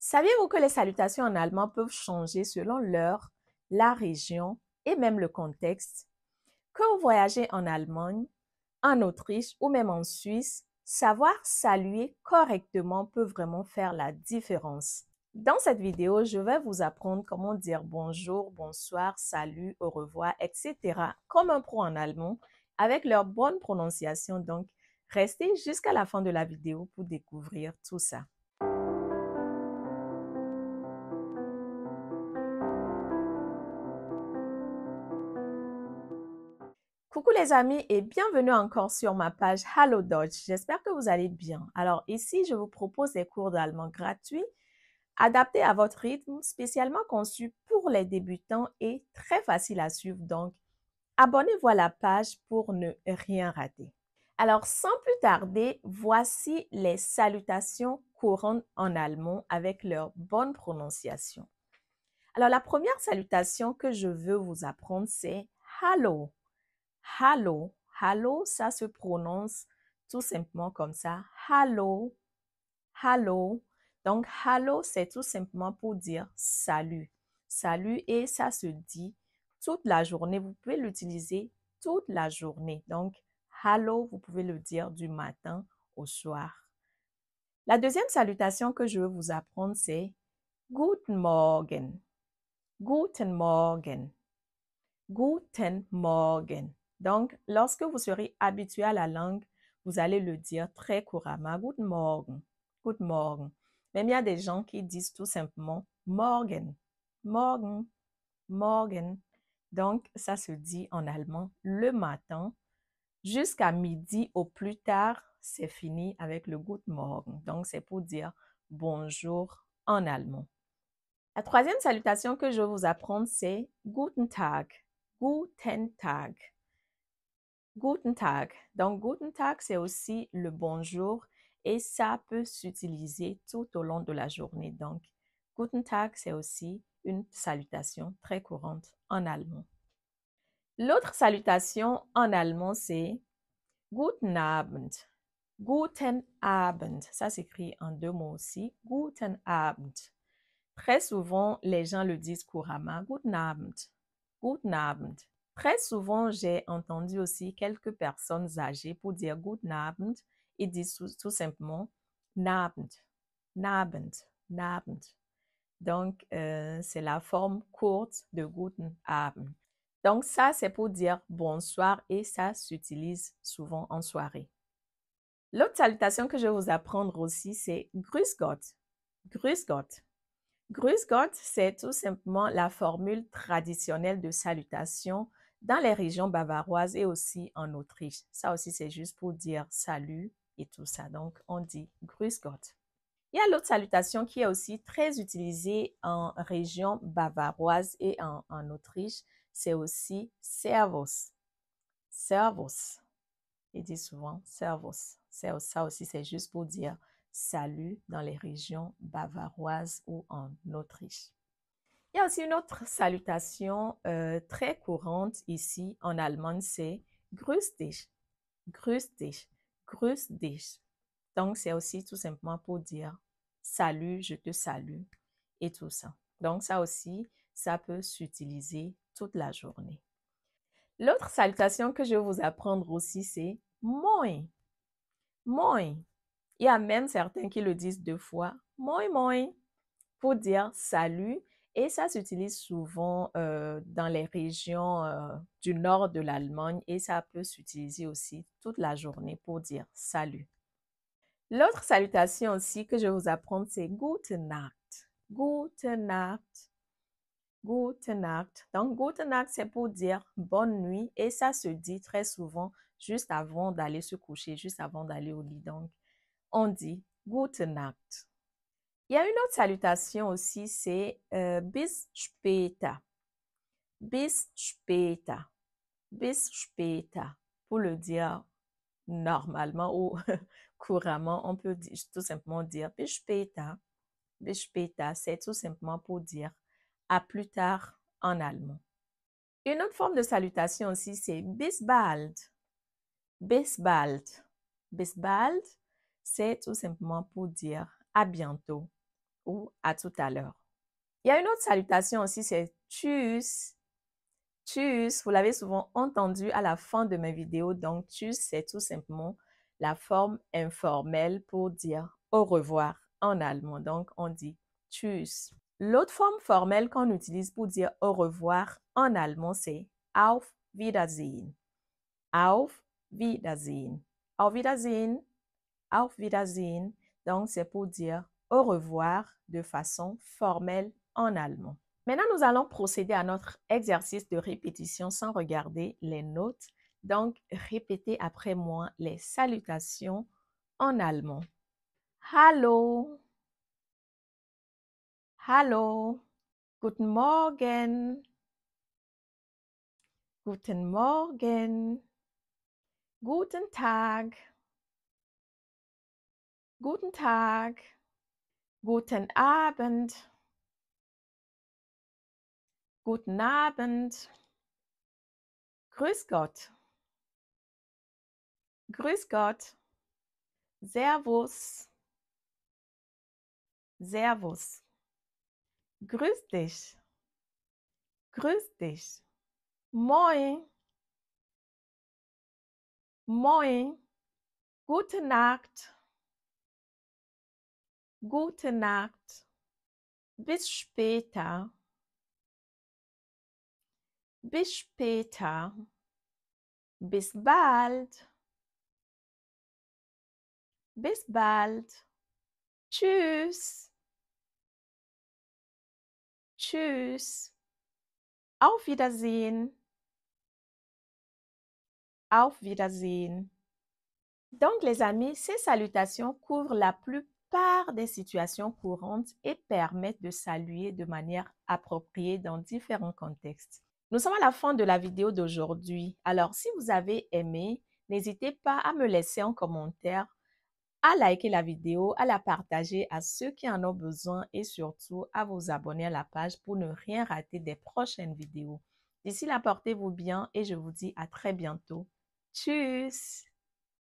Saviez-vous que les salutations en allemand peuvent changer selon l'heure, la région et même le contexte? Que vous voyagez en Allemagne, en Autriche ou même en Suisse, savoir saluer correctement peut vraiment faire la différence. Dans cette vidéo, je vais vous apprendre comment dire bonjour, bonsoir, salut, au revoir, etc. comme un pro en allemand avec leur bonne prononciation. Donc, restez jusqu'à la fin de la vidéo pour découvrir tout ça. Coucou les amis et bienvenue encore sur ma page Hallo Deutsch. J'espère que vous allez bien. Alors ici, je vous propose des cours d'allemand gratuits, adaptés à votre rythme, spécialement conçus pour les débutants et très faciles à suivre. Donc, abonnez-vous à la page pour ne rien rater. Alors, sans plus tarder, voici les salutations courantes en allemand avec leur bonne prononciation. Alors, la première salutation que je veux vous apprendre, c'est Hallo. Hallo, hallo, ça se prononce tout simplement comme ça. Hallo, hallo. Donc, hallo, c'est tout simplement pour dire salut. Salut et ça se dit toute la journée. Vous pouvez l'utiliser toute la journée. Donc, hallo, vous pouvez le dire du matin au soir. La deuxième salutation que je veux vous apprendre, c'est Guten Morgen. Guten Morgen. Guten Morgen. Donc, lorsque vous serez habitué à la langue, vous allez le dire très couramment. Guten Morgen. Guten Morgen. Même il y a des gens qui disent tout simplement Morgen. Morgen. Morgen. Donc, ça se dit en allemand le matin jusqu'à midi au plus tard. C'est fini avec le Guten Morgen. Donc, c'est pour dire bonjour en allemand. La troisième salutation que je vais vous apprendre, c'est Guten Tag. Guten Tag. Guten Tag. Donc, Guten Tag, c'est aussi le bonjour et ça peut s'utiliser tout au long de la journée. Donc, Guten Tag, c'est aussi une salutation très courante en allemand. L'autre salutation en allemand, c'est Guten Abend. Guten Abend. Ça s'écrit en deux mots aussi. Guten Abend. Très souvent, les gens le disent couramment. Guten Abend. Guten Abend. Très souvent, j'ai entendu aussi quelques personnes âgées pour dire Guten Abend, ils disent tout simplement Nabend, Nabend, Nabend. Donc, c'est la forme courte de Guten Abend. Donc, ça, c'est pour dire bonsoir et ça s'utilise souvent en soirée. L'autre salutation que je vais vous apprendre aussi, c'est Grüß Gott. Grüß Gott. Grüß Gott, c'est tout simplement la formule traditionnelle de salutation dans les régions bavaroises et aussi en Autriche. Ça aussi, c'est juste pour dire salut et tout ça. Donc, on dit Grüß Gott. Il y a l'autre salutation qui est aussi très utilisée en région bavaroise et en Autriche. C'est aussi Servus. Servus. Il dit souvent Servus. Ça aussi, c'est juste pour dire salut dans les régions bavaroises ou en Autriche. Il y a aussi une autre salutation très courante ici en Allemagne, c'est Grüß dich, Grüß dich, Grüß dich. Donc, c'est aussi tout simplement pour dire salut, je te salue et tout ça. Donc, ça aussi, ça peut s'utiliser toute la journée. L'autre salutation que je vais vous apprendre aussi, c'est Moin, Moin. Il y a même certains qui le disent deux fois, Moin, Moin, pour dire salut. Et ça s'utilise souvent dans les régions du nord de l'Allemagne et ça peut s'utiliser aussi toute la journée pour dire salut. L'autre salutation aussi que je vais vous apprendre, c'est Gute Nacht. Gute Nacht. Gute Nacht. Donc, Gute Nacht, c'est pour dire bonne nuit et ça se dit très souvent juste avant d'aller se coucher, juste avant d'aller au lit. Donc, on dit Gute Nacht. Il y a une autre salutation aussi, c'est bis später. Bis später. Bis später. Pour le dire normalement ou couramment, on peut tout simplement dire bis später. Bis später, c'est tout simplement pour dire à plus tard en allemand. Une autre forme de salutation aussi, c'est bis bald. Bis bald. Bis bald, c'est tout simplement pour dire à bientôt. ou à tout à l'heure. Il y a une autre salutation aussi, c'est tschüss. Tschüss, vous l'avez souvent entendu à la fin de mes vidéos. Donc, tschüss, c'est tout simplement la forme informelle pour dire au revoir en allemand. Donc, on dit tschüss. L'autre forme formelle qu'on utilise pour dire au revoir en allemand, c'est auf Wiedersehen. Auf Wiedersehen. Auf Wiedersehen. Auf Wiedersehen. Donc, c'est pour dire au revoir de façon formelle en allemand. Maintenant, nous allons procéder à notre exercice de répétition sans regarder les notes. Donc, répétez après moi les salutations en allemand. Hallo. Hallo. Guten Morgen. Guten Morgen. Guten Tag. Guten Tag. Guten Abend. Guten Abend. Grüß Gott. Grüß Gott. Servus. Servus. Grüß dich. Grüß dich. Moin. Moin. Gute Nacht. Gute Nacht. Bis später. Bis später. Bis bald. Bis bald. Tschüss. Tschüss. Auf Wiedersehen. Auf Wiedersehen. Donc, les amis, ces salutations couvrent la plupart des situations courantes et permettent de saluer de manière appropriée dans différents contextes. Nous sommes à la fin de la vidéo d'aujourd'hui. Alors, si vous avez aimé, n'hésitez pas à me laisser un commentaire, à liker la vidéo, à la partager à ceux qui en ont besoin et surtout à vous abonner à la page pour ne rien rater des prochaines vidéos. D'ici là, portez-vous bien et je vous dis à très bientôt. Tschüss!